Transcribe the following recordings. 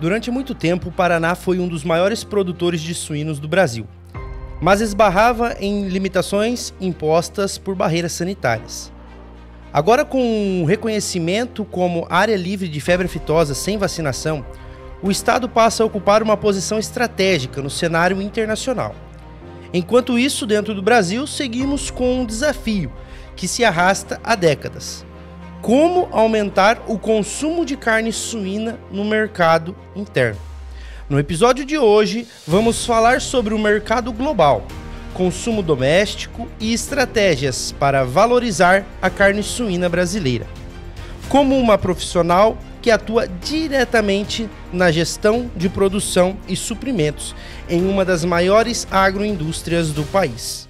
Durante muito tempo, o Paraná foi um dos maiores produtores de suínos do Brasil, mas esbarrava em limitações impostas por barreiras sanitárias. Agora, com o reconhecimento como área livre de febre aftosa sem vacinação, o estado passa a ocupar uma posição estratégica no cenário internacional. Enquanto isso, dentro do Brasil, seguimos com um desafio que se arrasta há décadas: como aumentar o consumo de carne suína no mercado interno. No episódio de hoje, vamos falar sobre o mercado global, consumo doméstico e estratégias para valorizar a carne suína brasileira. Como uma profissional que atua diretamente na gestão de produção e suprimentos em uma das maiores agroindústrias do país.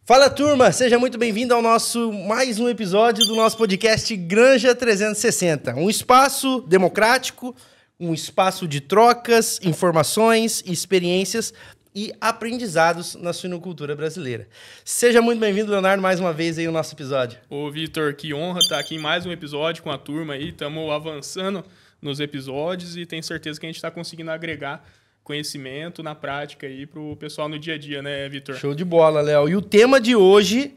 Fala, turma, seja muito bem-vindo ao mais um episódio do nosso podcast Granja 360, um espaço democrático, um espaço de trocas, informações, experiências e aprendizados na suinocultura brasileira. Seja muito bem-vindo, Leonardo, mais uma vez aí no nosso episódio. Ô, Vitor, que honra estar aqui em mais um episódio com a turma aí, estamos avançando nos episódios e tenho certeza que a gente está conseguindo agregar conhecimento na prática aí pro pessoal no dia a dia, né, Vitor? Show de bola, Léo. E o tema de hoje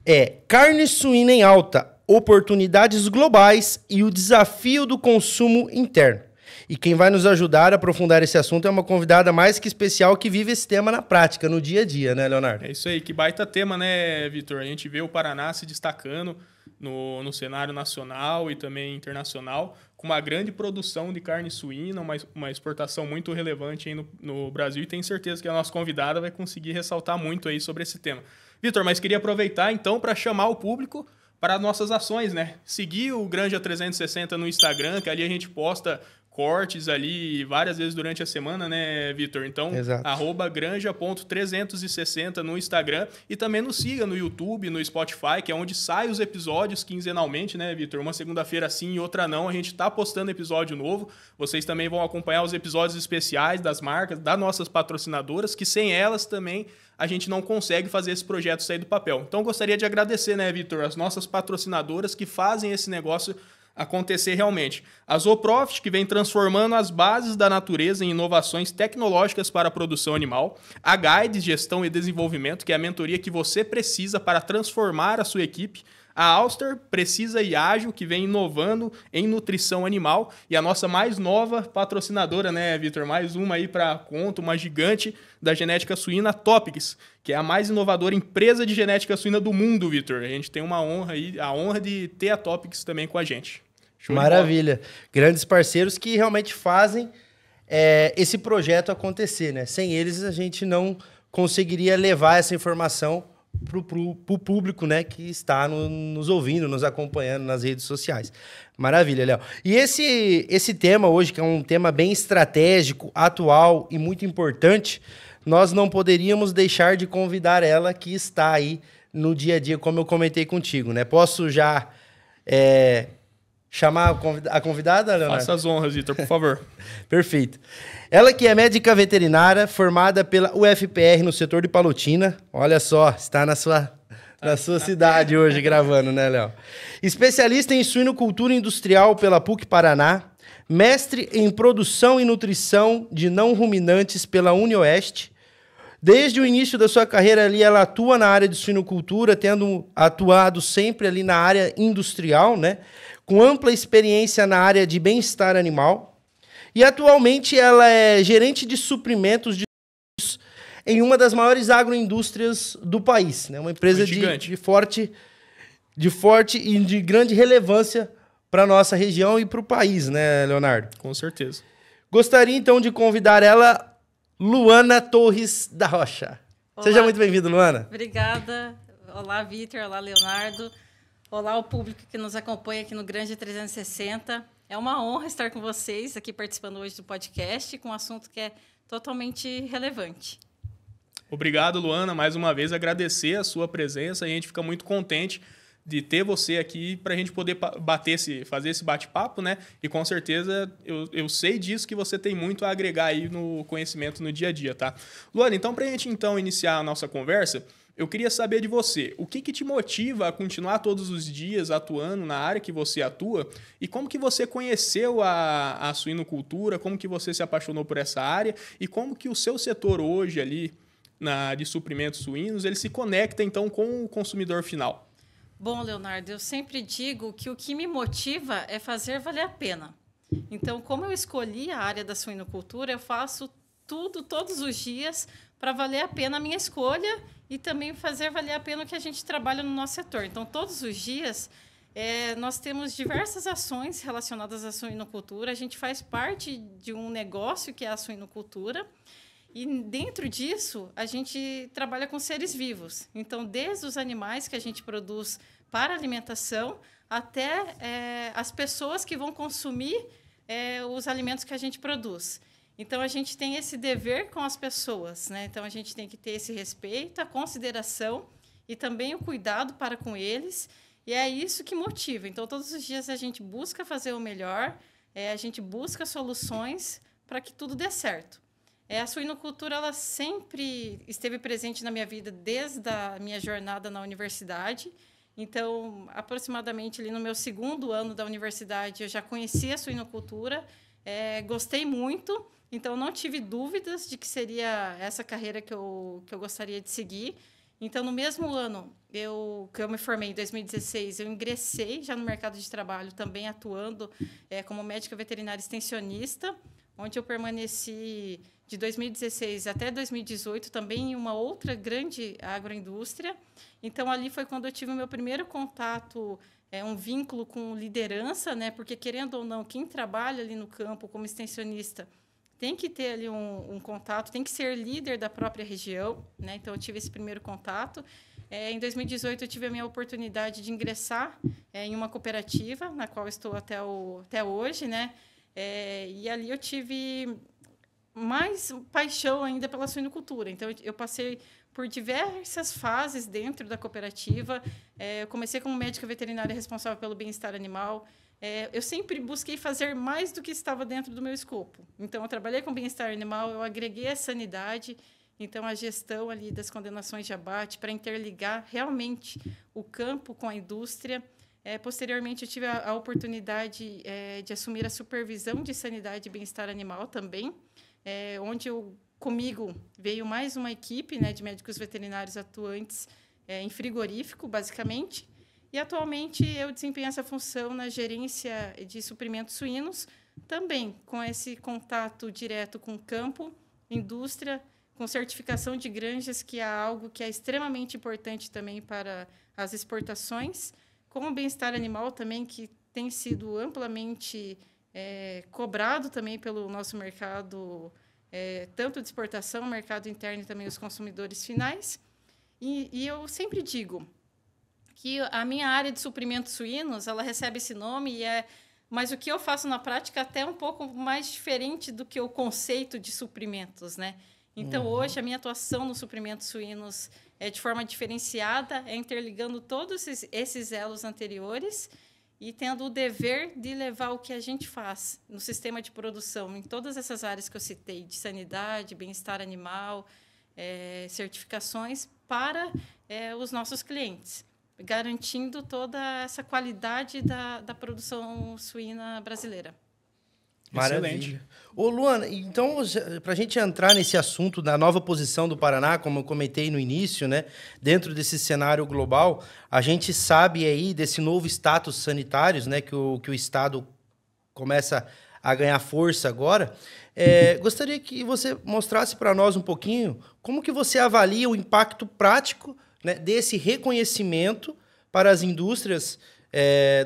é carne suína em alta, oportunidades globais e o desafio do consumo interno. E quem vai nos ajudar a aprofundar esse assunto é uma convidada mais que especial que vive esse tema na prática, no dia a dia, né, Leonardo? É isso aí, que baita tema, né, Vitor? A gente vê o Paraná se destacando no cenário nacional e também internacional, com uma grande produção de carne suína, uma exportação muito relevante aí no Brasil, e tenho certeza que a nossa convidada vai conseguir ressaltar muito aí sobre esse tema. Vitor, mas queria aproveitar então para chamar o público para nossas ações, né? Seguir o Granja 360 no Instagram, que ali a gente posta cortes ali várias vezes durante a semana, né, Vitor? Então, @granja.360 no Instagram, e também nos siga no YouTube, no Spotify, que é onde saem os episódios quinzenalmente, né, Vitor? Uma segunda-feira sim e outra não, a gente está postando episódio novo. Vocês também vão acompanhar os episódios especiais das marcas, das nossas patrocinadoras, que sem elas também a gente não consegue fazer esse projeto sair do papel. Então, gostaria de agradecer, né, Vitor, as nossas patrocinadoras que fazem esse negócio acontecer realmente. A Zooprofit, que vem transformando as bases da natureza em inovações tecnológicas para a produção animal. A Guides, Gestão e Desenvolvimento, que é a mentoria que você precisa para transformar a sua equipe. A Alster, Precisa e Ágil, que vem inovando em nutrição animal. E a nossa mais nova patrocinadora, né, Vitor? Mais uma aí para conta, uma gigante da genética suína, Topics, que é a mais inovadora empresa de genética suína do mundo, Vitor. A gente tem uma honra aí, a honra de ter a Topics também com a gente. Show. Maravilha. Grandes parceiros que realmente fazem esse projeto acontecer, né? Sem eles, a gente não conseguiria levar essa informação para o público, né, que está nos ouvindo, nos acompanhando nas redes sociais. Maravilha, Léo. E esse tema hoje, que é um tema bem estratégico, atual e muito importante, nós não poderíamos deixar de convidar ela, que está aí no dia a dia, como eu comentei contigo, né? Posso já chamar a convidada, Leonardo? Faça as honras, Vitor, por favor. Perfeito. Ela que é médica veterinária, formada pela UFPR no setor de Palotina. Olha só, está na sua cidade hoje gravando, né, Léo? Especialista em suinocultura industrial pela PUC Paraná. Mestre em produção e nutrição de não ruminantes pela UniOeste. Desde o início da sua carreira ali, ela atua na área de suinocultura, tendo atuado sempre ali na área industrial, né? Com ampla experiência na área de bem-estar animal. E atualmente ela é gerente de suprimentos em uma das maiores agroindústrias do país, né? Uma empresa de forte e de grande relevância para a nossa região e para o país, né, Leonardo? Com certeza. Gostaria então de convidar ela, Luana Torres da Rocha. Olá. Seja muito bem-vindo, Luana. Obrigada. Olá, Vitor. Olá, Leonardo. Olá, o público que nos acompanha aqui no Granja 360. É uma honra estar com vocês aqui participando hoje do podcast com um assunto que é totalmente relevante. Obrigado, Luana. Mais uma vez, agradecer a sua presença. A gente fica muito contente de ter você aqui para a gente poder fazer esse bate-papo, né? E com certeza eu sei disso que você tem muito a agregar aí no conhecimento no dia a dia, tá? Luana, então para a gente iniciar a nossa conversa, Eu queria saber de você, o que te motiva a continuar todos os dias atuando na área que você atua e como que você conheceu a suinocultura, como que você se apaixonou por essa área e como que o seu setor hoje ali de suprimentos suínos, ele se conecta então com o consumidor final? Bom, Leonardo, eu sempre digo que o que me motiva é fazer valer a pena. Então, como eu escolhi a área da suinocultura, eu faço tudo todos os dias para valer a pena a minha escolha e também fazer valer a pena o que a gente trabalha no nosso setor. Então, todos os dias, nós temos diversas ações relacionadas à suinocultura. A gente faz parte de um negócio que é a suinocultura. E, dentro disso, a gente trabalha com seres vivos. Então, desde os animais que a gente produz para alimentação até as pessoas que vão consumir os alimentos que a gente produz. Então, a gente tem esse dever com as pessoas, né? Então, a gente tem que ter esse respeito, a consideração e também o cuidado para com eles. E é isso que motiva. Então, todos os dias a gente busca fazer o melhor, a gente busca soluções para que tudo dê certo. A suinocultura ela sempre esteve presente na minha vida desde a minha jornada na universidade. Então, aproximadamente ali no meu 2º ano da universidade, eu já conhecia a suinocultura, gostei muito. Então, não tive dúvidas de que seria essa carreira que eu gostaria de seguir. Então, no mesmo ano que eu me formei, em 2016, eu ingressei já no mercado de trabalho, também atuando como médica veterinária extensionista, onde eu permaneci de 2016 até 2018, também em uma outra grande agroindústria. Então, ali foi quando eu tive o meu primeiro contato, um vínculo com liderança, né? Porque, querendo ou não, quem trabalha ali no campo como extensionista tem que ter ali um contato, tem que ser líder da própria região, né? Então, eu tive esse primeiro contato. Em 2018, eu tive a minha oportunidade de ingressar em uma cooperativa, na qual estou até hoje, né? E ali eu tive mais paixão ainda pela suinocultura. Então, eu passei por diversas fases dentro da cooperativa. Eu comecei como médica veterinária responsável pelo bem-estar animal. Eu sempre busquei fazer mais do que estava dentro do meu escopo. Então, eu trabalhei com bem-estar animal, eu agreguei a sanidade, então a gestão ali das condenações de abate para interligar realmente o campo com a indústria. Posteriormente, eu tive a oportunidade de assumir a supervisão de sanidade e bem-estar animal também, onde comigo veio mais uma equipe, né, de médicos veterinários atuantes em frigorífico, basicamente. E, atualmente, eu desempenho essa função na gerência de suprimentos suínos, também com esse contato direto com o campo, indústria, com certificação de granjas, que é algo que é extremamente importante também para as exportações, com o bem-estar animal também, que tem sido amplamente cobrado também pelo nosso mercado, tanto de exportação, mercado interno e também os consumidores finais. E eu sempre digo que a minha área de suprimentos suínos, ela recebe esse nome, mas o que eu faço na prática é até um pouco mais diferente do que o conceito de suprimentos, né? Então, hoje, a minha atuação nos suprimentos suínos é de forma diferenciada, interligando todos esses elos anteriores e tendo o dever de levar o que a gente faz no sistema de produção, em todas essas áreas que eu citei, de sanidade, bem-estar animal, certificações, para os nossos clientes, garantindo toda essa qualidade da produção suína brasileira. Maravilha. Ô, Luana, então, para a gente entrar nesse assunto da nova posição do Paraná, como eu comentei no início, né, dentro desse cenário global, a gente sabe aí desse novo status sanitários, né, que o Estado começa a ganhar força agora. Gostaria que você mostrasse para nós um pouquinho como que você avalia o impacto prático, né, desse reconhecimento para as indústrias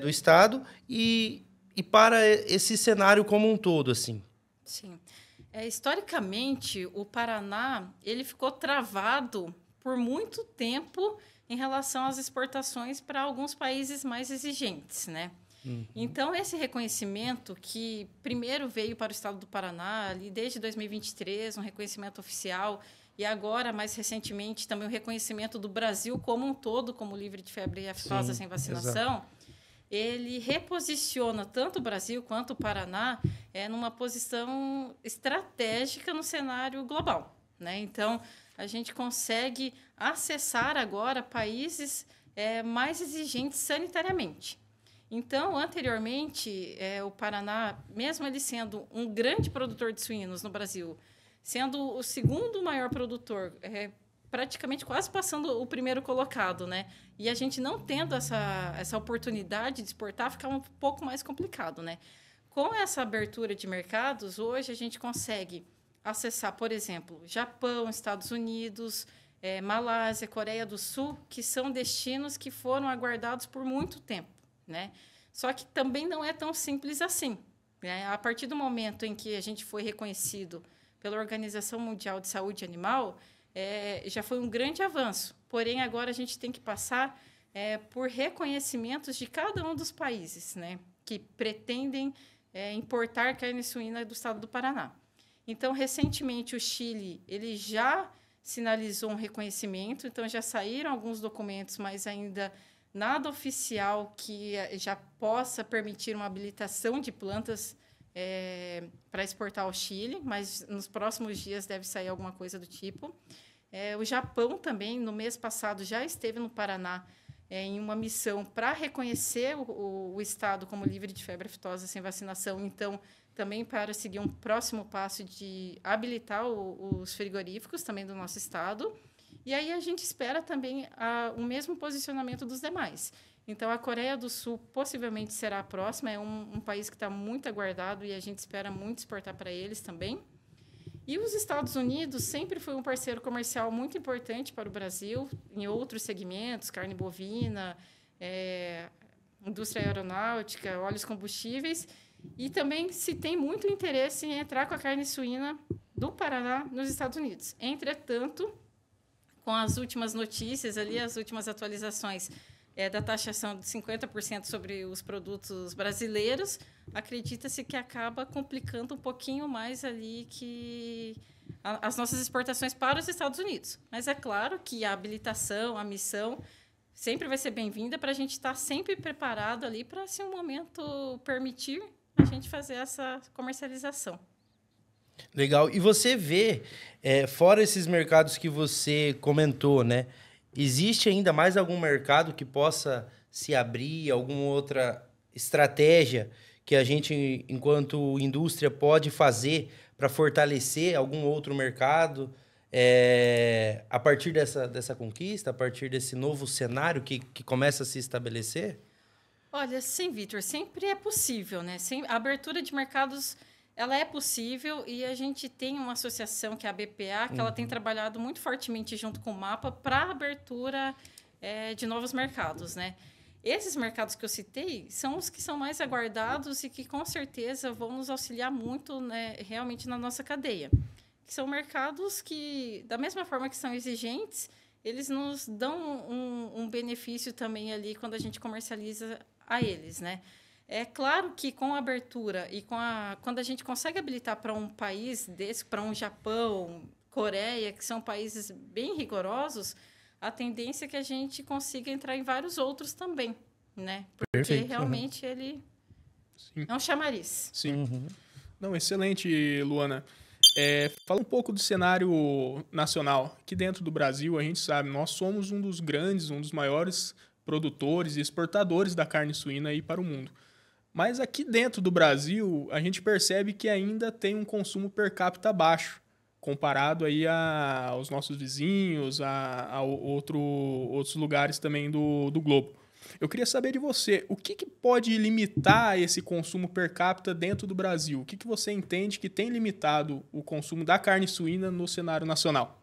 do Estado e para esse cenário como um todo, assim. Sim. Historicamente, o Paraná ele ficou travado por muito tempo em relação às exportações para alguns países mais exigentes, né? Então, esse reconhecimento que primeiro veio para o estado do Paraná, ali desde 2023, um reconhecimento oficial, e agora, mais recentemente, também o reconhecimento do Brasil como um todo, como livre de febre aftosa sem vacinação, exato. Ele reposiciona tanto o Brasil quanto o Paraná numa posição estratégica no cenário global. né? Então, a gente consegue acessar agora países mais exigentes sanitariamente. Então, anteriormente, o Paraná, mesmo ele sendo um grande produtor de suínos no Brasil, sendo o segundo maior produtor, praticamente quase passando o primeiro colocado, né? E a gente não tendo essa oportunidade de exportar, fica um pouco mais complicado, né? Com essa abertura de mercados, hoje a gente consegue acessar, por exemplo, Japão, Estados Unidos, Malásia, Coreia do Sul, que são destinos que foram aguardados por muito tempo, né? Só que também não é tão simples assim, né? A partir do momento em que a gente foi reconhecido pela Organização Mundial de Saúde Animal, já foi um grande avanço. Porém, agora a gente tem que passar por reconhecimentos de cada um dos países, né, que pretendem importar carne suína do estado do Paraná. Então, recentemente, o Chile ele já sinalizou um reconhecimento, então já saíram alguns documentos, mas ainda nada oficial que já possa permitir uma habilitação de plantas para exportar ao Chile, mas nos próximos dias deve sair alguma coisa do tipo. O Japão também, no mês passado, já esteve no Paraná em uma missão para reconhecer o estado como livre de febre aftosa sem vacinação, então, também para seguir um próximo passo de habilitar os frigoríficos também do nosso estado. E aí a gente espera também o mesmo posicionamento dos demais. Então, a Coreia do Sul possivelmente será a próxima, é um país que está muito aguardado e a gente espera muito exportar para eles também. E os Estados Unidos sempre foi um parceiro comercial muito importante para o Brasil, em outros segmentos, carne bovina, indústria aeronáutica, óleos combustíveis, e também se tem muito interesse em entrar com a carne suína do Paraná nos Estados Unidos. Entretanto, com as últimas notícias, ali, as últimas atualizações da taxação de 50% sobre os produtos brasileiros, acredita-se que acaba complicando um pouquinho mais ali que as nossas exportações para os Estados Unidos. Mas é claro que a habilitação, a missão, sempre vai ser bem-vinda para a gente estar sempre preparado ali para, se um momento permitir, a gente fazer essa comercialização. Legal. E você vê, fora esses mercados que você comentou, né? Existe ainda mais algum mercado que possa se abrir, alguma outra estratégia que a gente, enquanto indústria, pode fazer para fortalecer algum outro mercado a partir dessa conquista, a partir desse novo cenário que começa a se estabelecer? Olha, sim, Vitor, sempre é possível, né? A abertura de mercados ela é possível e a gente tem uma associação, que é a BPA, que ela tem trabalhado muito fortemente junto com o MAPA para a abertura de novos mercados, né? Esses mercados que eu citei são os que são mais aguardados e que, com certeza, vão nos auxiliar muito, né, realmente na nossa cadeia. Que são mercados que, da mesma forma que são exigentes, eles nos dão um benefício também ali quando a gente comercializa a eles, né? É claro que com a abertura e quando a gente consegue habilitar para um país desse, para um Japão, Coreia, que são países bem rigorosos, a tendência é que a gente consiga entrar em vários outros também, né? Porque Perfeito. realmente ele Sim. é um chamariz. Sim. Não, excelente, Luana. Fala um pouco do cenário nacional. Aqui dentro do Brasil, a gente sabe, nós somos um dos grandes, um dos maiores produtores e exportadores da carne suína aí para o mundo. Mas aqui dentro do Brasil, a gente percebe que ainda tem um consumo per capita baixo, comparado aí aos nossos vizinhos, a outros lugares também do globo. Eu queria saber de você, o que pode limitar esse consumo per capita dentro do Brasil? O que você entende que tem limitado o consumo da carne suína no cenário nacional?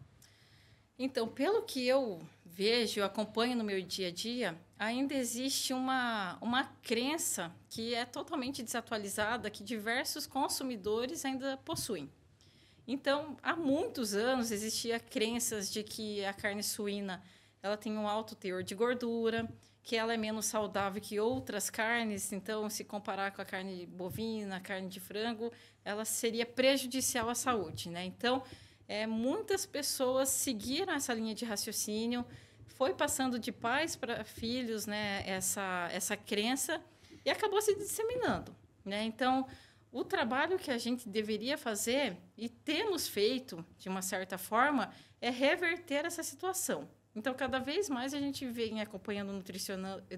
Então, pelo que eu vejo, eu acompanho no meu dia a dia, ainda existe uma crença que é totalmente desatualizada, que diversos consumidores ainda possuem. Então, há muitos anos existia crenças de que a carne suína ela tem um alto teor de gordura, que ela é menos saudável que outras carnes. Então, se comparar com a carne bovina, a carne de frango, ela seria prejudicial à saúde, né? Então, muitas pessoas seguiram essa linha de raciocínio, foi passando de pais para filhos, né, essa crença, e acabou se disseminando, né? Então, o trabalho que a gente deveria fazer, e temos feito, de uma certa forma, é reverter essa situação. Então, cada vez mais a gente vem acompanhando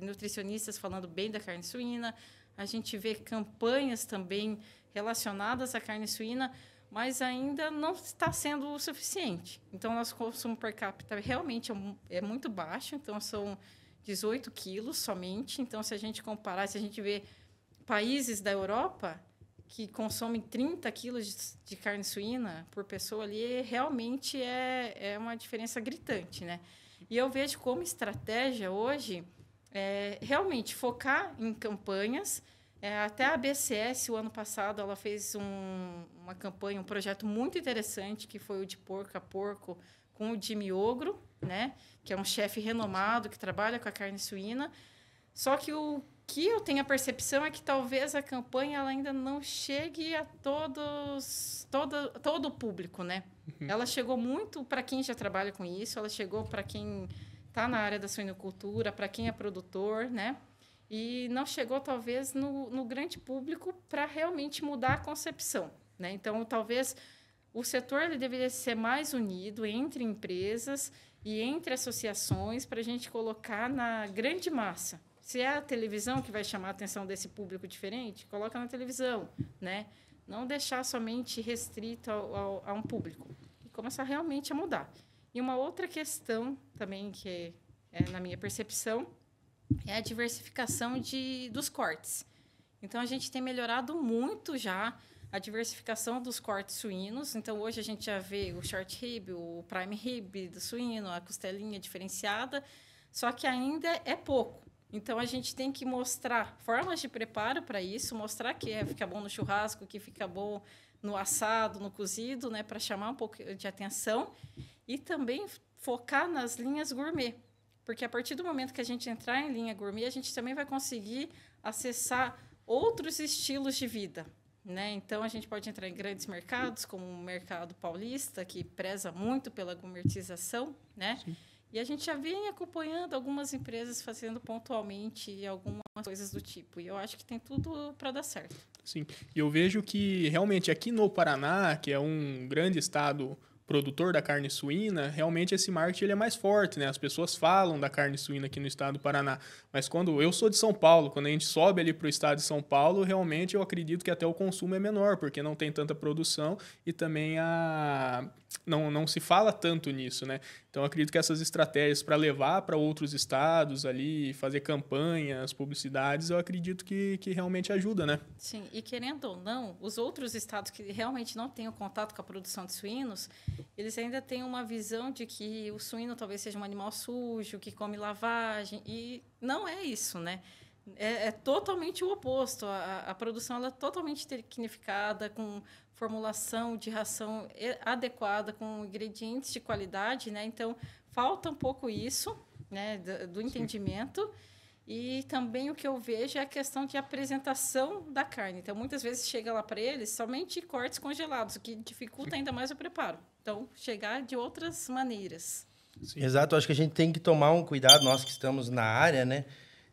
nutricionistas falando bem da carne suína, a gente vê campanhas também relacionadas à carne suína, mas ainda não está sendo o suficiente. Então, nosso consumo per capita realmente é muito baixo, então são 18 quilos somente. Então, se a gente comparar, se a gente vê países da Europa que consomem 30 quilos de carne suína por pessoa ali, realmente é uma diferença gritante, né? E eu vejo como estratégia hoje realmente focar em campanhas. Até a BCS, o ano passado, ela fez uma campanha, um projeto muito interessante, que foi o de porco a porco com o Jimmy Ogro, né? Que é um chefe renomado que trabalha com a carne suína. Só que o que eu tenho a percepção é que talvez a campanha ela ainda não chegue a todo o público, né? Uhum. Ela chegou muito para quem já trabalha com isso, ela chegou para quem está na área da suinocultura, para quem é produtor, né? E não chegou, talvez, no grande público para realmente mudar a concepção, né? Então, talvez o setor ele deveria ser mais unido entre empresas e entre associações para a gente colocar na grande massa. Se é a televisão que vai chamar a atenção desse público diferente, coloca na televisão, né? Não deixar somente restrito a um público. E começar realmente a mudar. E uma outra questão também, que na minha percepção, é a diversificação dos cortes. Então, a gente tem melhorado muito já a diversificação dos cortes suínos. Então, hoje a gente já vê o short rib, o prime rib do suíno, a costelinha diferenciada, só que ainda é pouco. Então, a gente tem que mostrar formas de preparo para isso, mostrar que fica bom no churrasco, que fica bom no assado, no cozido, né, para chamar um pouco de atenção. E também focar nas linhas gourmet. Porque, a partir do momento que a gente entrar em linha gourmet, a gente também vai conseguir acessar outros estilos de vida, né? Então, a gente pode entrar em grandes mercados, como o mercado paulista, que preza muito pela gourmetização, né? Sim. E a gente já vem acompanhando algumas empresas fazendo pontualmente algumas coisas do tipo. E eu acho que tem tudo para dar certo. Sim. E eu vejo que, realmente, aqui no Paraná, que é um grande estado produtor da carne suína, realmente esse marketing ele é mais forte, né? As pessoas falam da carne suína aqui no estado do Paraná. Mas quando eu sou de São Paulo, quando a gente sobe ali para o estado de São Paulo, realmente eu acredito que até o consumo é menor, porque não tem tanta produção e também não se fala tanto nisso, né? Então, eu acredito que essas estratégias para levar para outros estados ali, fazer campanhas, publicidades, eu acredito que realmente ajuda, né? Sim, e querendo ou não, os outros estados que realmente não têm o contato com a produção de suínos, eles ainda têm uma visão de que o suíno talvez seja um animal sujo, que come lavagem, e não é isso, né? É totalmente o oposto. A produção ela é totalmente tecnificada, com formulação de ração adequada, com ingredientes de qualidade, né? Então, falta um pouco isso, né, do entendimento. E também o que eu vejo é a questão de apresentação da carne. Então, muitas vezes chega lá para eles somente cortes congelados, o que dificulta ainda mais o preparo. Então, chegar de outras maneiras. Sim. Exato, acho que a gente tem que tomar um cuidado, nós que estamos na área, né,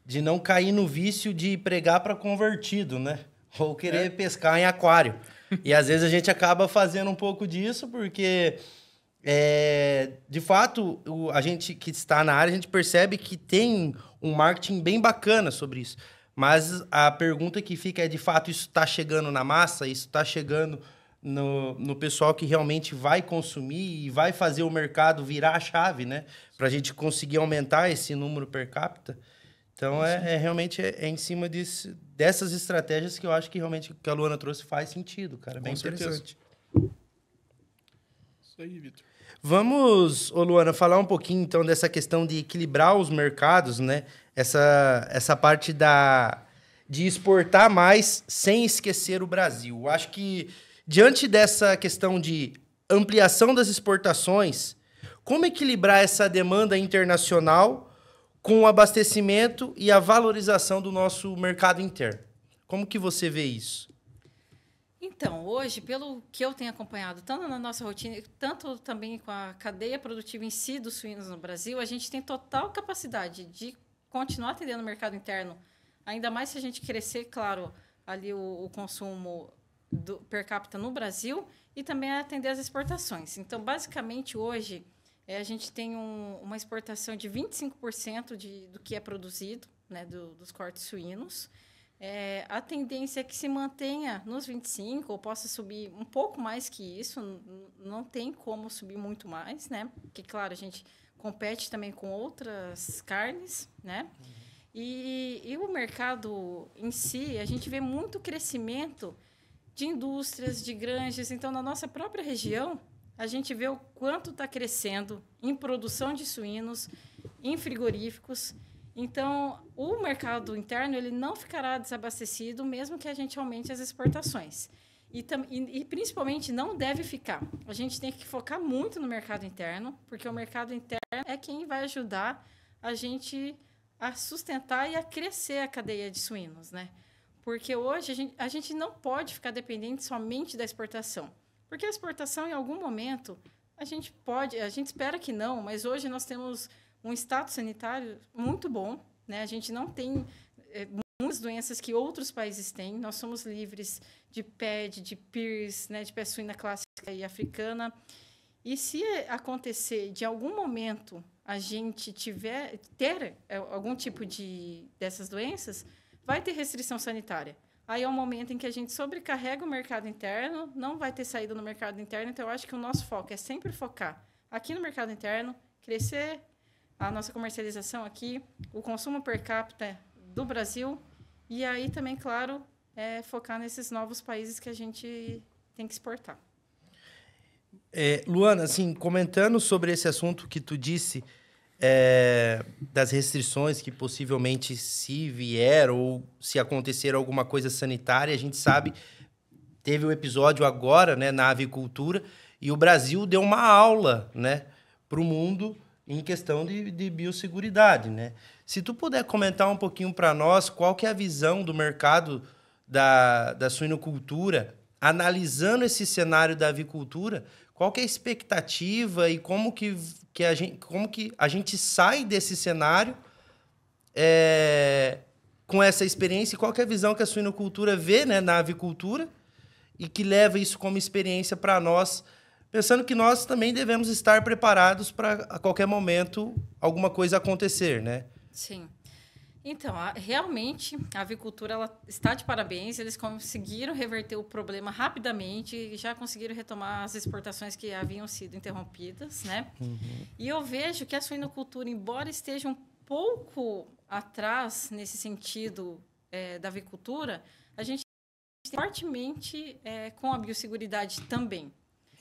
de não cair no vício de pregar para convertido, né? Ou querer pescar em aquário. E às vezes a gente acaba fazendo um pouco disso, porque de fato, a gente que está na área, a gente percebe que tem um marketing bem bacana sobre isso. Mas a pergunta que fica é, de fato, isso está chegando na massa? Isso está chegando no pessoal que realmente vai consumir e vai fazer o mercado virar a chave, né? Para a gente conseguir aumentar esse número per capita. Então, realmente em cima dessas estratégias que eu acho que realmente o que a Luana trouxe faz sentido, cara. Bem interessante. Isso aí, Vitor. Vamos, Luana, falar um pouquinho, então, dessa questão de equilibrar os mercados, né? Essa parte de exportar mais sem esquecer o Brasil. Eu acho que, diante dessa questão de ampliação das exportações, como equilibrar essa demanda internacional com o abastecimento e a valorização do nosso mercado interno? Como que você vê isso? Então, hoje, pelo que eu tenho acompanhado, tanto na nossa rotina, tanto também com a cadeia produtiva em si dos suínos no Brasil, a gente tem total capacidade de continuar atendendo o mercado interno, ainda mais se a gente crescer, claro, ali o consumo per capita no Brasil e também atender as exportações. Então, basicamente, hoje, a gente tem uma exportação de 25% do que é produzido, né, dos cortes suínos. A tendência é que se mantenha nos 25% ou possa subir um pouco mais que isso. Não tem como subir muito mais, né? Porque, claro, a gente compete também com outras carnes, né? E o mercado em si, a gente vê muito crescimento de indústrias, de granjas. Então, na nossa própria região, a gente vê o quanto está crescendo em produção de suínos, em frigoríficos. Então, o mercado interno ele não ficará desabastecido, mesmo que a gente aumente as exportações. E principalmente, não deve ficar. A gente tem que focar muito no mercado interno, porque o mercado interno é quem vai ajudar a gente a sustentar e a crescer a cadeia de suínos, né? Porque hoje a gente não pode ficar dependente somente da exportação. Porque a exportação, em algum momento, a gente espera que não, mas hoje nós temos um status sanitário muito bom, né? A gente não tem muitas doenças que outros países têm. Nós somos livres de PED, de PIRS, né? De peste suína clássica e africana. E se acontecer, de algum momento, a gente ter algum tipo dessas doenças, vai ter restrição sanitária. Aí é um momento em que a gente sobrecarrega o mercado interno, não vai ter saída no mercado interno, então eu acho que o nosso foco é sempre focar aqui no mercado interno, crescer a nossa comercialização aqui, o consumo per capita do Brasil, e aí também, claro, focar nesses novos países que a gente tem que exportar. Luana, assim, comentando sobre esse assunto que tu disse, das restrições que possivelmente se vier ou se acontecer alguma coisa sanitária, a gente sabe, teve um episódio agora, né, na avicultura, e o Brasil deu uma aula, né, para o mundo em questão de biosseguridade, né? Se tu puder comentar um pouquinho para nós qual que é a visão do mercado da suinocultura, analisando esse cenário da avicultura, qual que é a expectativa e como que a gente sai desse cenário com essa experiência e qual que é a visão que a suinocultura vê, né, na avicultura e que leva isso como experiência para nós, pensando que nós também devemos estar preparados para, a qualquer momento, alguma coisa acontecer, né? Sim. Então, realmente, a avicultura ela está de parabéns. Eles conseguiram reverter o problema rapidamente e já conseguiram retomar as exportações que haviam sido interrompidas, né? Uhum. E eu vejo que a suinocultura, embora esteja um pouco atrás nesse sentido da avicultura, a gente tem fortemente com a biosseguridade também.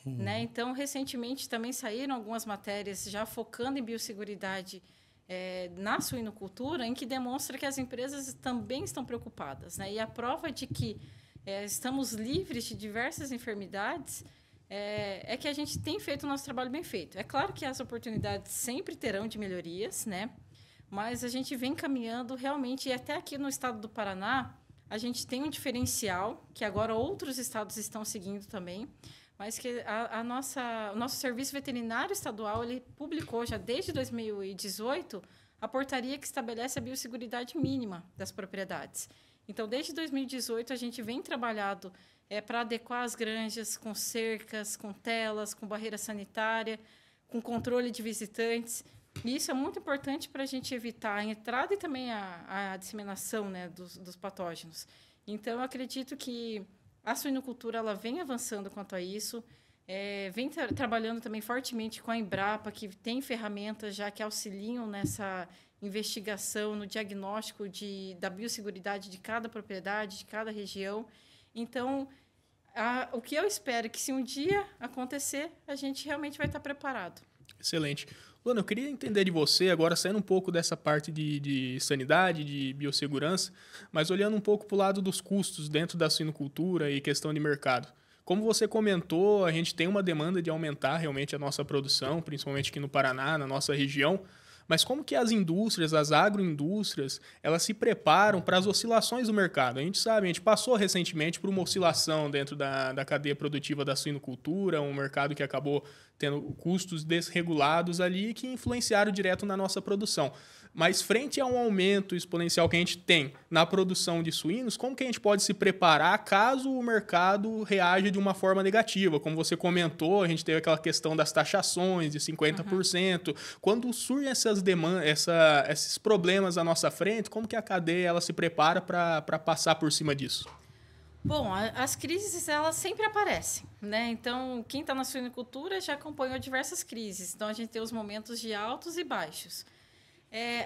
Né? Então, recentemente também saíram algumas matérias já focando em biosseguridade na suinocultura, em que demonstra que as empresas também estão preocupadas, né? E a prova de que estamos livres de diversas enfermidades é que a gente tem feito o nosso trabalho bem feito. É claro que as oportunidades sempre terão de melhorias, né? Mas a gente vem caminhando realmente, e até aqui no estado do Paraná, a gente tem um diferencial, que agora outros estados estão seguindo também, mas que o nosso serviço veterinário estadual ele publicou já desde 2018 a portaria que estabelece a biosseguridade mínima das propriedades. Então, desde 2018, a gente vem trabalhando para adequar as granjas com cercas, com telas, com barreira sanitária, com controle de visitantes. E isso é muito importante para a gente evitar a entrada e também a disseminação, né, dos patógenos. Então, eu acredito que a suinocultura ela vem avançando quanto a isso, vem trabalhando também fortemente com a Embrapa, que tem ferramentas já que auxiliam nessa investigação, no diagnóstico da biosseguridade de cada propriedade, de cada região. Então, o que eu espero é que, se um dia acontecer, a gente realmente vai estar preparado. Excelente. Luana, eu queria entender de você, agora saindo um pouco dessa parte de sanidade, de biossegurança, mas olhando um pouco para o lado dos custos dentro da suinocultura e questão de mercado. Como você comentou, a gente tem uma demanda de aumentar realmente a nossa produção, principalmente aqui no Paraná, na nossa região, mas como que as indústrias, as agroindústrias, elas se preparam para as oscilações do mercado? A gente sabe, a gente passou recentemente por uma oscilação dentro da cadeia produtiva da suinocultura, um mercado que acabou tendo custos desregulados ali que influenciaram direto na nossa produção. Mas frente a um aumento exponencial que a gente tem na produção de suínos, como que a gente pode se preparar caso o mercado reaja de uma forma negativa? Como você comentou, a gente teve aquela questão das taxações de 50%. Quando surgem essas demandas, esses problemas à nossa frente, como que a cadeia ela se prepara para passar por cima disso? Bom, as crises, elas sempre aparecem, né? Então, quem está na suinocultura já acompanhou diversas crises. Então, a gente tem os momentos de altos e baixos.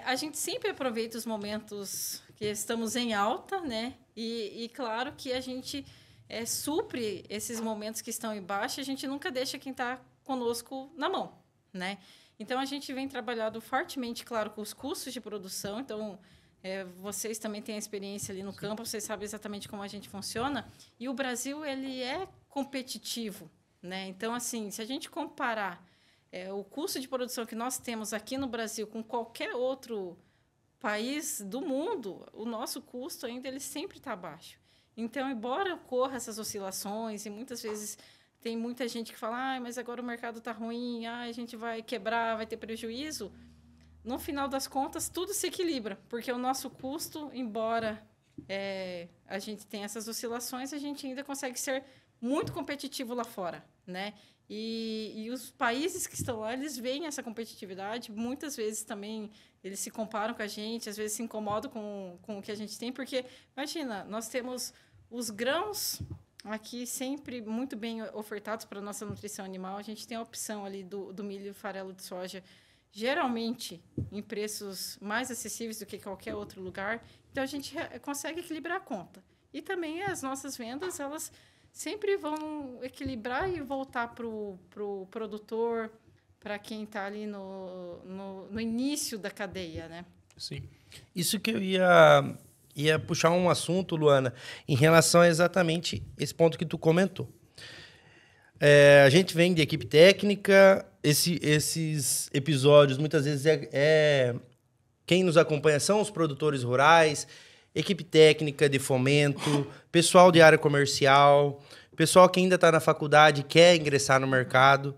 A gente sempre aproveita os momentos que estamos em alta, né? E claro que a gente supre esses momentos que estão em baixa, a gente nunca deixa quem está conosco na mão, né? Então, a gente vem trabalhando fortemente, claro, com os custos de produção. Então, vocês também têm a experiência ali no campo, vocês sabem exatamente como a gente funciona. E o Brasil, ele é competitivo, né? Então, assim, se a gente comparar o custo de produção que nós temos aqui no Brasil com qualquer outro país do mundo, o nosso custo ainda ele sempre está baixo. Então, embora ocorra essas oscilações, e muitas vezes tem muita gente que fala, mas agora o mercado está ruim, a gente vai quebrar, vai ter prejuízo, no final das contas, tudo se equilibra, porque o nosso custo, embora a gente tenha essas oscilações, a gente ainda consegue ser muito competitivo lá fora, né? E os países que estão lá, eles veem essa competitividade, muitas vezes também eles se comparam com a gente, às vezes se incomodam com o que a gente tem, porque, imagina, nós temos os grãos aqui sempre muito bem ofertados para a nossa nutrição animal, a gente tem a opção ali do milho e farelo de soja, geralmente em preços mais acessíveis do que qualquer outro lugar, então a gente consegue equilibrar a conta. E também as nossas vendas, elas sempre vão equilibrar e voltar para o produtor, para quem está ali no início da cadeia, né? Sim. Isso que eu ia puxar um assunto, Luana, em relação a exatamente esse ponto que tu comentou. A gente vem de equipe técnica, esses episódios, muitas vezes, quem nos acompanha são os produtores rurais, equipe técnica de fomento, pessoal de área comercial, pessoal que ainda está na faculdade e quer ingressar no mercado.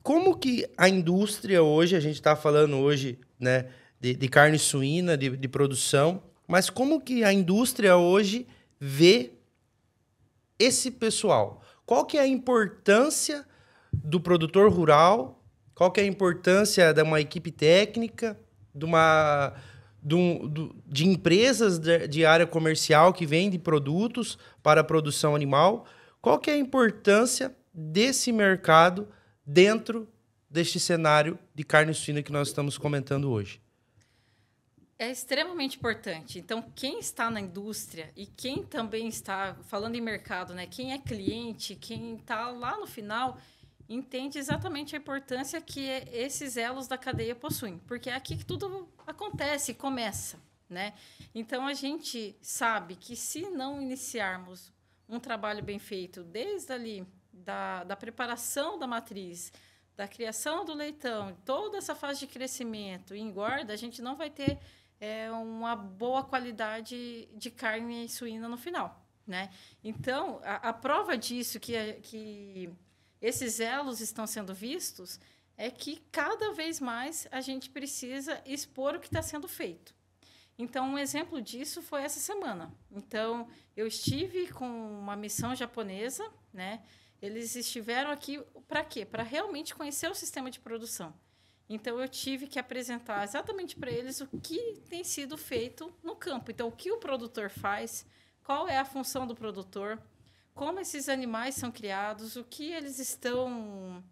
Como que a indústria hoje, a gente está falando hoje, né, de carne suína, de produção, mas como que a indústria hoje vê esse pessoal? Qual que é a importância do produtor rural? Qual que é a importância de uma equipe técnica, de empresas de área comercial que vendem produtos para a produção animal? Qual que é a importância desse mercado dentro deste cenário de carne suína que nós estamos comentando hoje? É extremamente importante. Então, quem está na indústria e quem também está falando em mercado, né? Quem é cliente, quem está lá no final, entende exatamente a importância que esses elos da cadeia possuem, porque é aqui que tudo acontece e começa, né? Então, a gente sabe que se não iniciarmos um trabalho bem feito desde ali da preparação da matriz, da criação do leitão, toda essa fase de crescimento e engorda, a gente não vai ter uma boa qualidade de carne suína no final, né? Então, a prova disso que esses elos estão sendo vistos é que cada vez mais a gente precisa expor o que está sendo feito. Então, um exemplo disso foi essa semana. Então, eu estive com uma missão japonesa, né? Eles estiveram aqui para quê? Para realmente conhecer o sistema de produção. Então, eu tive que apresentar exatamente para eles o que tem sido feito no campo. Então, o que o produtor faz, qual é a função do produtor, como esses animais são criados, o que eles estão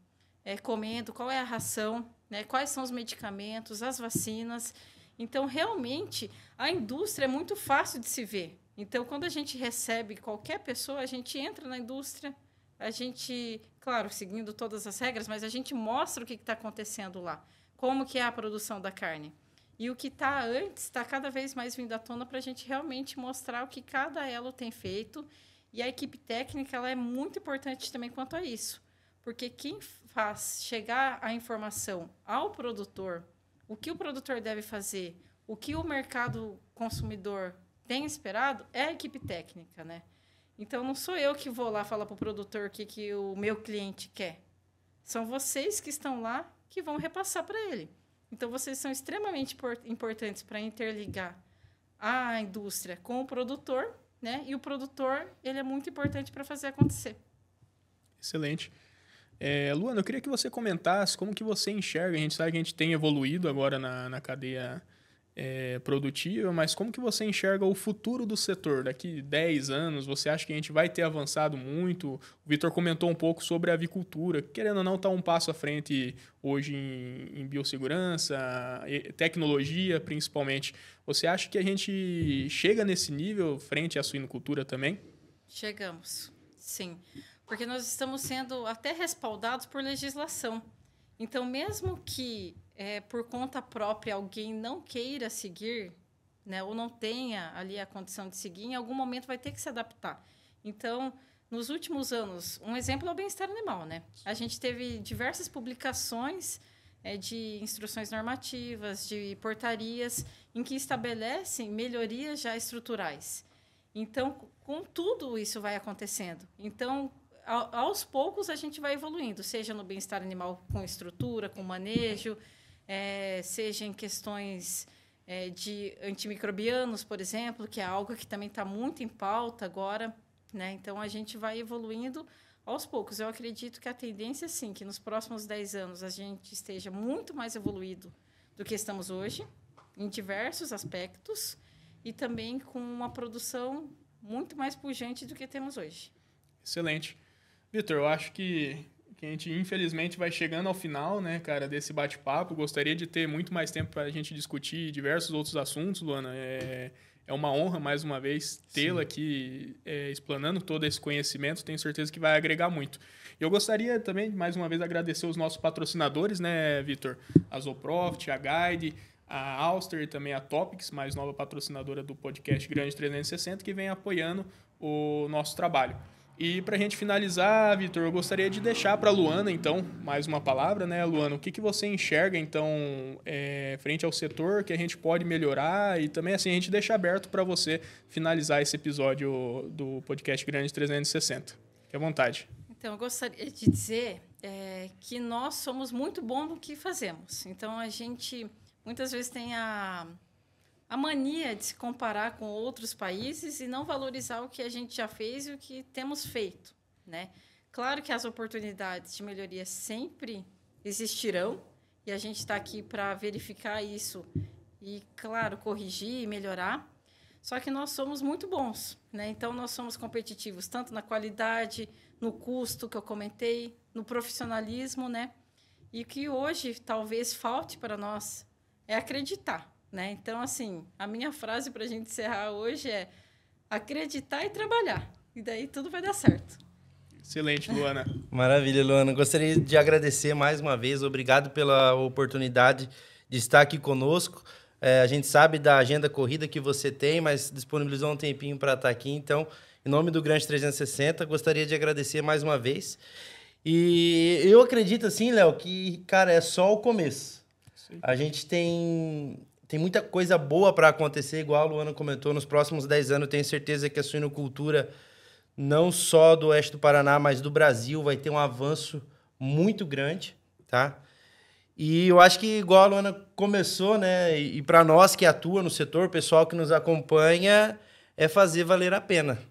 comendo, qual é a ração, né? Quais são os medicamentos, as vacinas. Então, realmente, a indústria é muito fácil de se ver. Então, quando a gente recebe qualquer pessoa, a gente entra na indústria, a gente, claro, seguindo todas as regras, mas a gente mostra o que está acontecendo lá, como que é a produção da carne. E o que está antes está cada vez mais vindo à tona para a gente realmente mostrar o que cada elo tem feito. E a equipe técnica ela é muito importante também quanto a isso, porque quem faz chegar a informação ao produtor, o que o produtor deve fazer, o que o mercado consumidor tem esperado, é a equipe técnica, né? Então, não sou eu que vou lá falar para o produtor o que o meu cliente quer. São vocês que estão lá que vão repassar para ele. Então, vocês são extremamente importantes para interligar a indústria com o produtor, né? E o produtor, ele é muito importante para fazer acontecer. Excelente. Luana, eu queria que você comentasse como que você enxerga, a gente sabe que a gente tem evoluído agora na cadeia produtiva, mas como que você enxerga o futuro do setor? Daqui 10 anos, você acha que a gente vai ter avançado muito? O Vitor comentou um pouco sobre a avicultura, querendo ou não, está um passo à frente hoje em biossegurança, tecnologia principalmente. Você acha que a gente chega nesse nível frente à suinocultura também? Chegamos, sim. Porque nós estamos sendo até respaldados por legislação. Então, mesmo que por conta própria alguém não queira seguir, né, ou não tenha ali a condição de seguir, em algum momento vai ter que se adaptar. Então, nos últimos anos, um exemplo é o bem-estar animal, né? A gente teve diversas publicações de instruções normativas, de portarias, em que estabelecem melhorias já estruturais. Então, com tudo isso vai acontecendo. Então, aos poucos a gente vai evoluindo, seja no bem-estar animal com estrutura, com manejo, seja em questões de antimicrobianos, por exemplo, que é algo que também está muito em pauta agora, né? Então, a gente vai evoluindo aos poucos. Eu acredito que a tendência, sim, que nos próximos 10 anos a gente esteja muito mais evoluído do que estamos hoje, em diversos aspectos, e também com uma produção muito mais pujante do que temos hoje. Excelente. Vitor, eu acho que a gente, infelizmente, vai chegando ao final, né, cara, desse bate-papo. Gostaria de ter muito mais tempo para a gente discutir diversos outros assuntos, Luana. É uma honra, mais uma vez, tê-la aqui explanando todo esse conhecimento. Tenho certeza que vai agregar muito. Eu gostaria também, mais uma vez, agradecer os nossos patrocinadores, né, Vitor? A Zoprofit, a Guide, a Auster e também a Topics, mais nova patrocinadora do podcast Grande 360, que vem apoiando o nosso trabalho. E para a gente finalizar, Vitor, eu gostaria de deixar para a Luana, então, mais uma palavra, né, Luana? O que você enxerga, então, frente ao setor que a gente pode melhorar e também, assim, a gente deixa aberto para você finalizar esse episódio do podcast Grande 360. Fique à vontade. Então, eu gostaria de dizer que nós somos muito bons no que fazemos. Então, a gente muitas vezes tem a mania de se comparar com outros países e não valorizar o que a gente já fez e o que temos feito, né? Claro que as oportunidades de melhoria sempre existirão e a gente está aqui para verificar isso e, claro, corrigir e melhorar. Só que nós somos muito bons, né? Então, nós somos competitivos tanto na qualidade, no custo que eu comentei, no profissionalismo, né? E que hoje talvez falte para nós é acreditar. Né? Então, assim, a minha frase para a gente encerrar hoje é acreditar e trabalhar. E daí tudo vai dar certo. Excelente, Luana. Maravilha, Luana. Gostaria de agradecer mais uma vez. Obrigado pela oportunidade de estar aqui conosco. A gente sabe da agenda corrida que você tem, mas disponibilizou um tempinho para estar aqui. Então, em nome do Grande 360, gostaria de agradecer mais uma vez. E eu acredito, assim, Léo, que, cara, é só o começo. Sim. A gente tem muita coisa boa para acontecer, igual a Luana comentou, nos próximos 10 anos. Tenho certeza que a suinocultura, não só do oeste do Paraná, mas do Brasil, vai ter um avanço muito grande, tá? E eu acho que, igual a Luana começou, né? E para nós que atua no setor, pessoal que nos acompanha, é fazer valer a pena.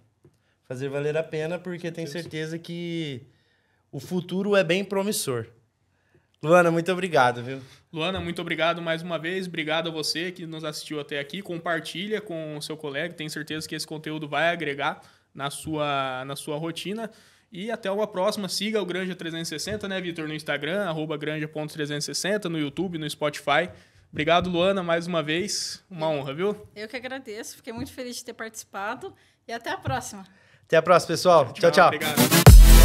Fazer valer a pena, porque tenho certeza que o futuro é bem promissor. Luana, muito obrigado, viu? Luana, muito obrigado mais uma vez. Obrigado a você que nos assistiu até aqui. Compartilha com o seu colega. Tenho certeza que esse conteúdo vai agregar na sua rotina. E até uma próxima. Siga o Granja 360, né, Vitor? No Instagram, @granja.360, no YouTube, no Spotify. Obrigado, Luana, mais uma vez. Uma honra, viu? Eu que agradeço. Fiquei muito feliz de ter participado. E até a próxima. Até a próxima, pessoal. Tchau, tchau. Obrigado.